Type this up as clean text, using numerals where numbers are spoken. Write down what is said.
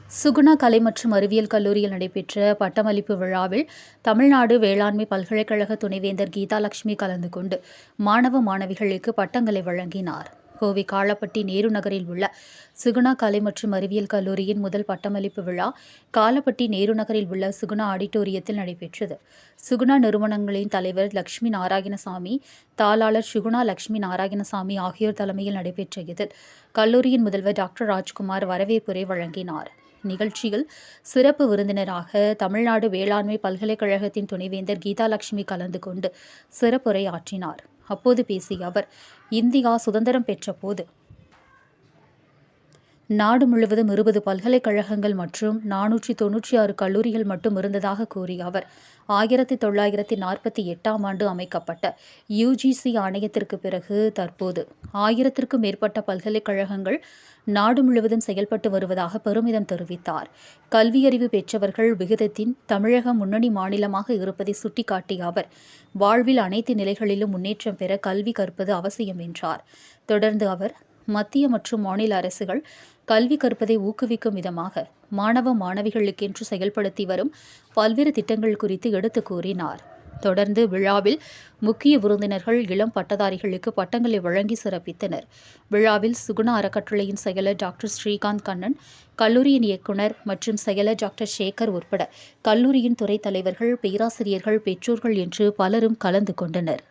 சுகுணா கலை மற்றும் அறிவியல் கல்லூரியில் நடைபெற்ற பட்டமளிப்பு விழாவில் தமிழ்நாடு வேளாண்மை பல்கலைக்கழக துணைவேந்தர் கீதாலட்சுமி கலந்து கொண்டு மாணவ மாணவிகளுக்கு பட்டங்களை வழங்கினார். கோவை காளப்பட்டி நேரு நகரில் உள்ள சுகுணா கலை மற்றும் அறிவியல் கல்லூரியின் முதல் பட்டமளிப்பு விழா காளப்பட்டி நேரு நகரில் உள்ள சுகுணா ஆடிட்டோரியத்தில் நடைபெற்றது. சுகுணா நிறுவனங்களின் தலைவர் லட்சுமி நாராயணசாமி, தாளாளர் சுகுணா லட்சுமி நாராயணசாமி ஆகியோர் தலைமையில் நடைபெற்ற இதில் கல்லூரியின் முதல்வர் டாக்டர் ராஜ்குமார் வரவேற்புரை வழங்கினார். நிகழ்ச்சியில் சிறப்பு விருந்தினராக தமிழ்நாடு வேளாண்மை பல்கலைக்கழகத்தின் துணைவேந்தர் கீதாலட்சுமி கலந்து கொண்டு சிறப்புரை ஆற்றினார். அப்போது பேசிய அவர், இந்தியா சுதந்திரம் பெற்ற போது நாடு முழுவதும் 20 பல்கலைக்கழகங்கள் மற்றும் 496 கல்லூரிகள் மட்டும் இருந்ததாக கூறிய அவர், 1948ஆம் ஆண்டு அமைக்கப்பட்ட UGC ஆணையத்திற்கு பிறகு தற்போது 1000க்கும் மேற்பட்ட பல்கலைக்கழகங்கள் நாடு முழுவதும் செயல்பட்டு வருவதாக பெருமிதம் தெரிவித்தார். கல்வியறிவு பெற்றவர்கள் விகிதத்தின் தமிழகம் முன்னணி மாநிலமாக இருப்பதை சுட்டிக்காட்டிய அவர், வாழ்வில் அனைத்து நிலைகளிலும் முன்னேற்றம் பெற கல்வி கற்பது அவசியம் என்றார். தொடர்ந்து அவர், மத்திய மற்றும் மாநில அரசுகள் கல்வி கற்பதை ஊக்குவிக்கும் விதமாக மாணவ மாணவிகளுக்கென்று செயல்படுத்தி வரும் பல்வேறு திட்டங்கள் குறித்து எடுத்துக் கூறினார். தொடர்ந்து விழாவில் முக்கிய விருந்தினர்கள் இளம் பட்டதாரிகளுக்கு பட்டங்களை வழங்கி சிறப்பித்தனர். விழாவில் சுகுணா அறக்கட்டளையின் செயலர் டாக்டர் ஸ்ரீகாந்த் கண்ணன், கல்லூரியின் இயக்குநர் மற்றும் செயலர் டாக்டர் சேகர் உட்பட கல்லூரியின் துறை தலைவர்கள், பேராசிரியர்கள், பெற்றோர்கள் என்று பலரும் கலந்து கொண்டனர்.